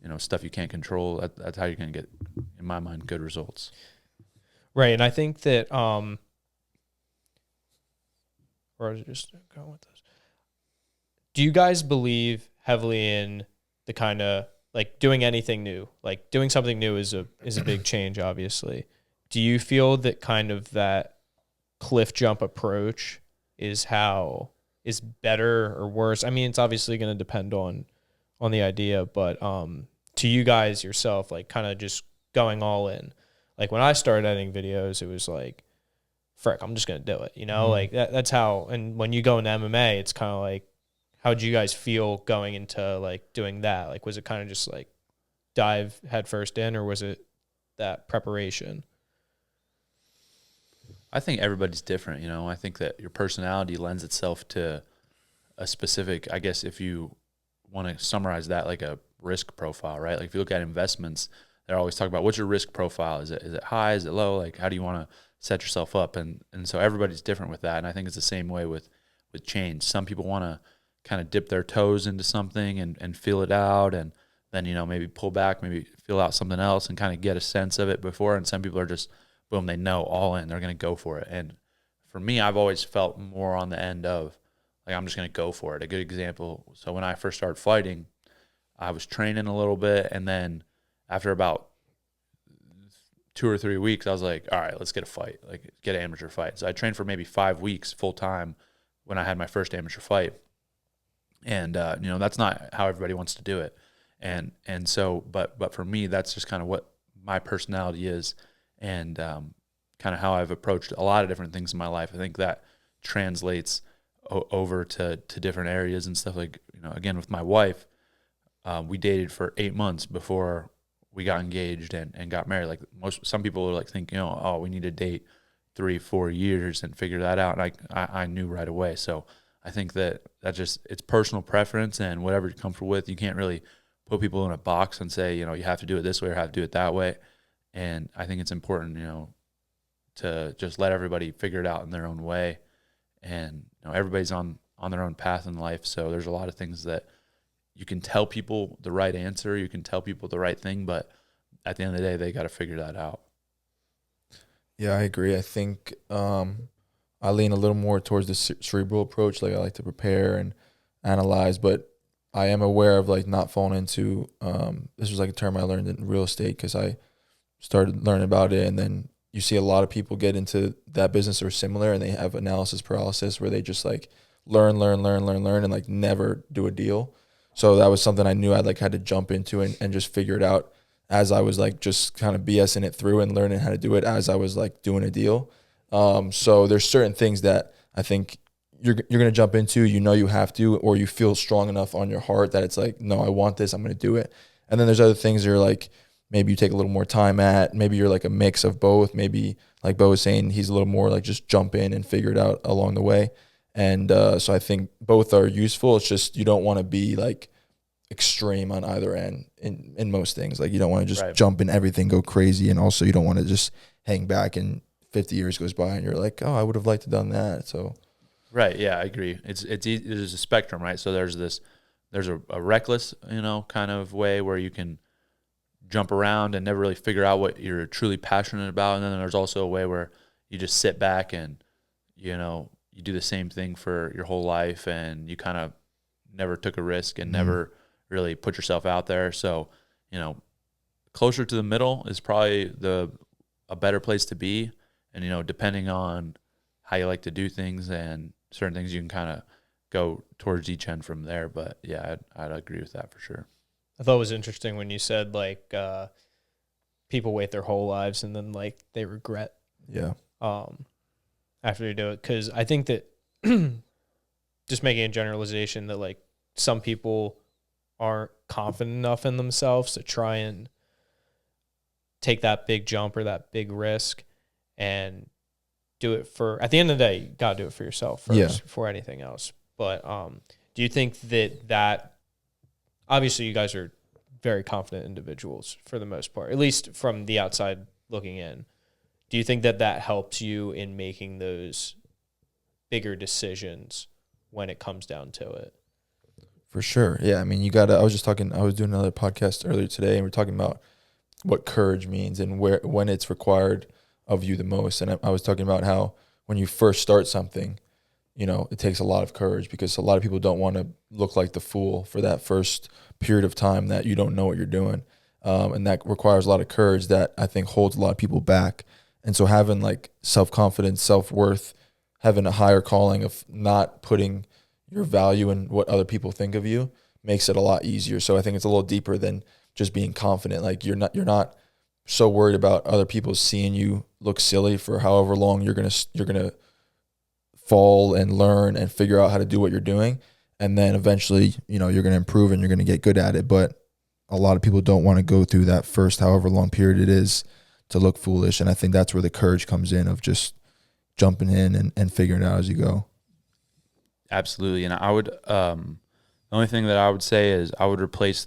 you know, stuff you can't control. That's how you're going to get, in my mind, good results. Right. And I think that, or I was just going with this. Do you guys believe heavily in the kind of like doing anything new? Like doing something new is a big change, obviously. Do you feel that kind of that cliff jump approach is better or worse? I mean, it's obviously going to depend on the idea, but to you guys yourself, like kind of just going all in. Like when I started editing videos, it was like, frick, I'm just going to do it, you know? Mm-hmm. Like that's how, and when you go into MMA, it's kind of like, how did you guys feel going into like doing that? Like, was it kind of just like dive head first in, or was it that preparation? I think everybody's different, you know. I think that your personality lends itself to a specific, I guess if you want to summarize that, like a risk profile, right? Like if you look at investments, they're always talking about what's your risk profile? Is it high? Is it low? Like how do you want to set yourself up? And so everybody's different with that. And I think it's the same way with change. Some people want to kind of dip their toes into something and feel it out, and then, you know, maybe pull back, maybe feel out something else and kind of get a sense of it before. And some people are just, boom, they know all in, they're going to go for it. And for me, I've always felt more on the end of like, I'm just going to go for it. A good example. So when I first started fighting, I was training a little bit. And then after about 2 or 3 weeks, I was like, all right, let's get a fight, like get an amateur fight. So I trained for maybe 5 weeks full time when I had my first amateur fight. And, you know, that's not how everybody wants to do it. And so, but for me, that's just kind of what my personality is, and kind of how I've approached a lot of different things in my life. I think that translates over to different areas and stuff. Like, you know, again, with my wife, we dated for 8 months before we got engaged and got married. Like some people are like think, you know, oh, we need to date 3-4 years and figure that out. And I knew right away. So I think that just, it's personal preference and whatever you're comfortable with. You can't really put people in a box and say, you know, you have to do it this way or have to do it that way. And I think it's important, you know, to just let everybody figure it out in their own way. And, you know, everybody's on their own path in life. So there's a lot of things that you can tell people the right answer. You can tell people the right thing, but at the end of the day, they got to figure that out. Yeah, I agree. I think I lean a little more towards the cerebral approach. Like I like to prepare and analyze, but I am aware of like not falling into this was like a term I learned in real estate because I started learning about it, and then you see a lot of people get into that business or similar, and they have analysis paralysis where they just like learn, and like never do a deal. So that was something I knew I like had to jump into and just figure it out as I was like just kind of BSing it through and learning how to do it as I was like doing a deal. So there's certain things that I think you're going to jump into, you know, you have to, or you feel strong enough on your heart that it's like, no, I want this, I'm going to do it. And then there's other things that are like, maybe you take a little more time at, maybe you're like a mix of both. Maybe like Bo was saying, he's a little more like just jump in and figure it out along the way. And so I think both are useful. It's just, you don't want to be like extreme on either end in most things. Like you don't want to just jump in everything, go crazy. And also you don't want to just hang back and 50 years goes by and you're like, oh, I would have liked to done that. So. Right. Yeah, I agree. There's a spectrum, right? So there's a reckless, you know, kind of way where you can jump around and never really figure out what you're truly passionate about. And then there's also a way where you just sit back and, you know, you do the same thing for your whole life and you kind of never took a risk and never really put yourself out there. So, you know, closer to the middle is probably a better place to be. And, you know, depending on how you like to do things and certain things, you can kind of go towards each end from there. But yeah, I'd agree with that for sure. I thought it was interesting when you said like people wait their whole lives and then like they regret after they do it. Because I think that just making a generalization that like some people aren't confident enough in themselves to try and take that big jump or that big risk, and do it for, at the end of the day, you got to do it for yourself first before anything else. But do you think that obviously you guys are very confident individuals for the most part, at least from the outside looking in. Do you think that helps you in making those bigger decisions when it comes down to it? For sure. Yeah. I mean, I was doing another podcast earlier today, and we're talking about what courage means and when it's required of you the most. And I was talking about how when you first start something, it takes a lot of courage, because a lot of people don't want to look like the fool for that first period of time that you don't know what you're doing. And that requires a lot of courage that I think holds a lot of people back. And so having like self-confidence, self-worth, having a higher calling of not putting your value in what other people think of you makes it a lot easier. So I think it's a little deeper than just being confident. Like you're not so worried about other people seeing you look silly for however long you're going to fall and learn and figure out how to do what you're doing. And then eventually, you're going to improve and you're going to get good at it. But a lot of people don't want to go through that first however long period it is to look foolish. And I think that's where the courage comes in, of just jumping in and figuring it out as you go. Absolutely. And I would, the only thing that I would say is I would replace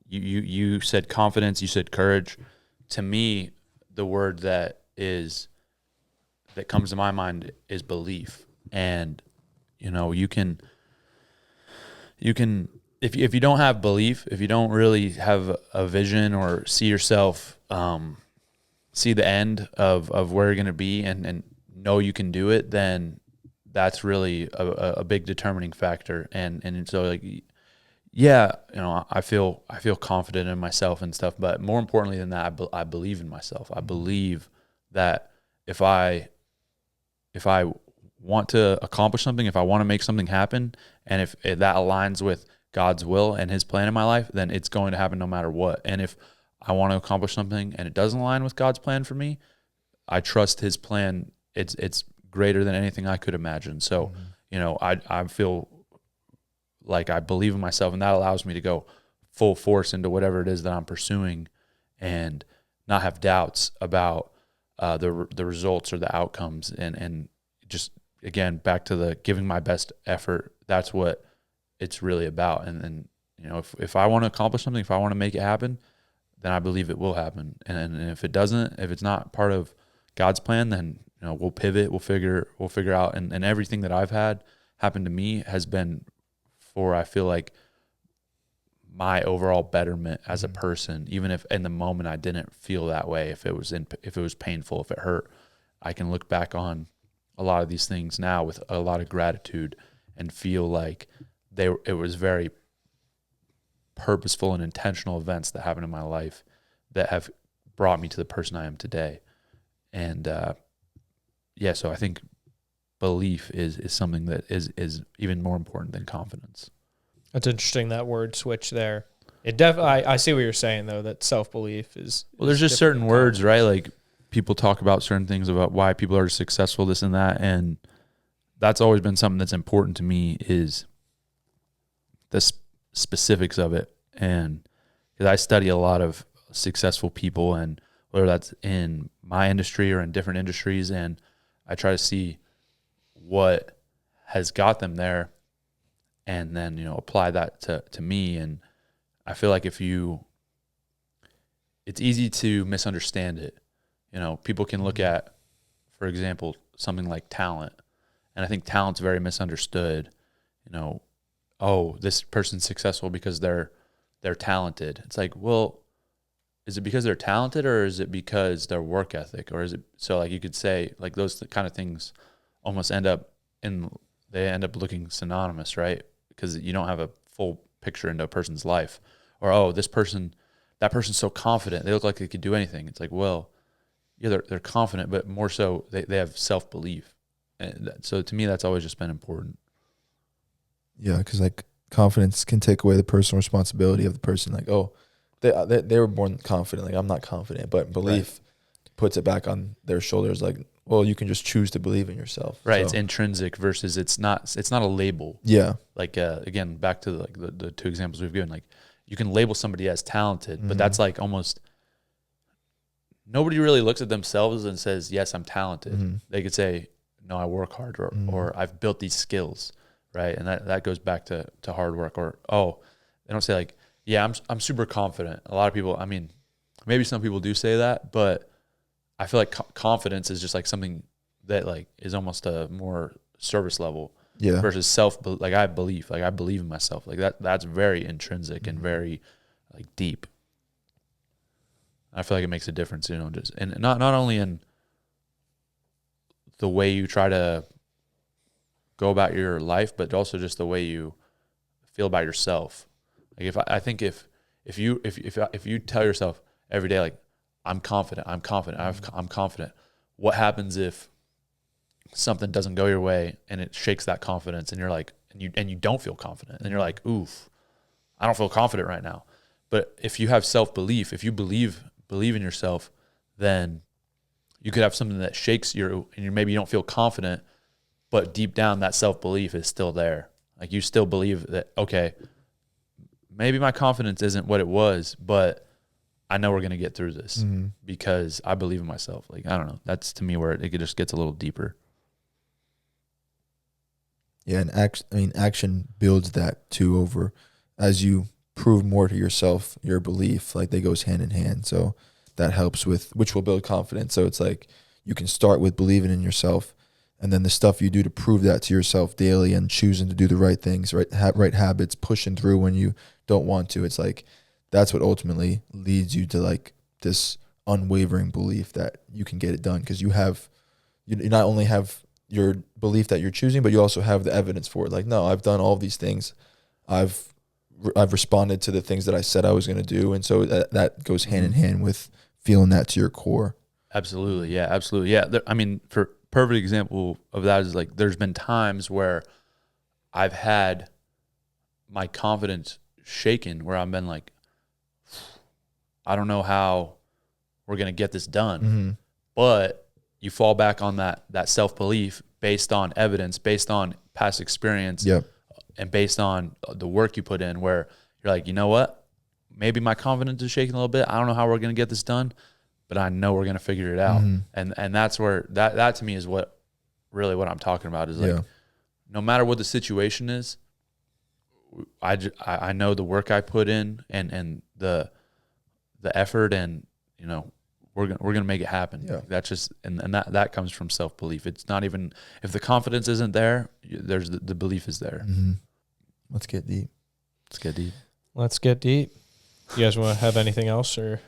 you said confidence, you said courage. To me, the word that comes to my mind is belief. And, you can, if you don't have belief, if you don't really have a vision or see yourself, see the end of where you're going to be and know you can do it, then that's really a big determining factor. And so like, yeah, I feel confident in myself and stuff, but more importantly than that, I believe in myself. I believe that if I want to accomplish something, if I want to make something happen, and if that aligns with God's will and his plan in my life, then it's going to happen no matter what. And if I want to accomplish something and it doesn't align with God's plan for me, I trust his plan. It's greater than anything I could imagine. So, I feel like I believe in myself, and that allows me to go full force into whatever it is that I'm pursuing and not have doubts about the results or the outcomes. And just, again, back to the giving my best effort, that's what it's really about. And if I want to accomplish something, if I want to make it happen, then I believe it will happen. And if it doesn't, if it's not part of God's plan, then we'll pivot, we'll figure out. And everything that I've had happen to me has been for, I feel like, my overall betterment as a person. Even if in the moment I didn't feel that way, if it was painful, if it hurt, I can look back on a lot of these things now with a lot of gratitude and feel like it was very purposeful and intentional events that happened in my life that have brought me to the person I am today. And so I think belief is something that is even more important than confidence. That's interesting, that word switch there. It definitely, I see what you're saying though, that self-belief is. Well, there's just certain words, right? Like people talk about certain things about why people are successful, this and that. And that's always been something that's important to me, is the specifics of it. And because I study a lot of successful people, and whether that's in my industry or in different industries, and I try to see what has got them there and then, apply that to me. And I feel like it's easy to misunderstand it. People can look at, for example, something like talent. And I think talent's very misunderstood. Oh, this person's successful because they're talented. It's like, well, is it because they're talented, or is it because their work ethic? Or is it, so like you could say like those kind of things almost end up looking synonymous, right? Because you don't have a full picture into a person's life. Or, oh, that person's so confident, they look like they could do anything. It's like, well, yeah, they're confident, but more so they have self-belief. And so to me, that's always just been important. Yeah, because like confidence can take away the personal responsibility of the person. Like, oh, they were born confident. Like, I'm not confident, but belief puts it back on their shoulders. Like, well, you can just choose to believe in yourself. Right. So, it's intrinsic versus it's not a label. Yeah. Like, again, back to like the two examples we've given, like you can label somebody as talented, but that's like almost nobody really looks at themselves and says, yes, I'm talented. Mm-hmm. They could say, no, I work hard, or I've built these skills, right? And that goes back to hard work. Or, oh, they don't say like, yeah, I'm super confident. A lot of people, I mean, maybe some people do say that, but I feel like confidence is just like something that like is almost a more service level versus like I believe in myself. Like that's very intrinsic and very like deep. I feel like it makes a difference, you know, just and not only in the way you try to go about your life, but also just the way you feel about yourself. Like if you tell yourself every day, like, I'm confident, I'm confident. What happens if something doesn't go your way and it shakes that confidence, and you're like, and you don't feel confident, and you're like, oof, I don't feel confident right now. But if you have self-belief, if you believe in yourself, then you could have something that shakes you, and maybe you don't feel confident, but deep down that self-belief is still there. Like you still believe that, okay, maybe my confidence isn't what it was, but I know we're going to get through this because I believe in myself. Like, I don't know. That's to me where it just gets a little deeper. Yeah, and action builds that too over as you prove more to yourself, your belief, like they goes hand in hand. So that helps with, which will build confidence. So it's like you can start with believing in yourself, and then the stuff you do to prove that to yourself daily and choosing to do the right things, right habits, pushing through when you don't want to. It's like that's what ultimately leads you to like this unwavering belief that you can get it done, because you not only have your belief that you're choosing, but you also have the evidence for it. Like, no, I've done all these things. I've responded to the things that I said I was going to do. And so that goes hand in hand with feeling that to your core. Absolutely. Yeah, absolutely. Yeah. I mean, for perfect example of that is like, there's been times where I've had my confidence shaken, where I've been like, I don't know how we're going to get this done. But you fall back on that self-belief based on evidence, based on past experience, and based on the work you put in, where you're like, you know what? Maybe my confidence is shaking a little bit. I don't know how we're going to get this done, but I know we're going to figure it out. And that's where that to me is what I'm talking about is like, no matter what the situation is, I know the work I put in and the effort, and you know, we're gonna make it happen. That's just and that comes from self-belief. It's not even, if the confidence isn't there, there's the belief is there. Let's get deep. Let's get deep. You guys want to have anything else, or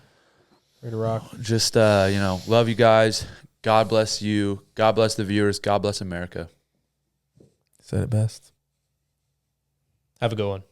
ready to rock? Just love you guys. God bless you. God bless the viewers. God bless America. Said it best. Have a good one.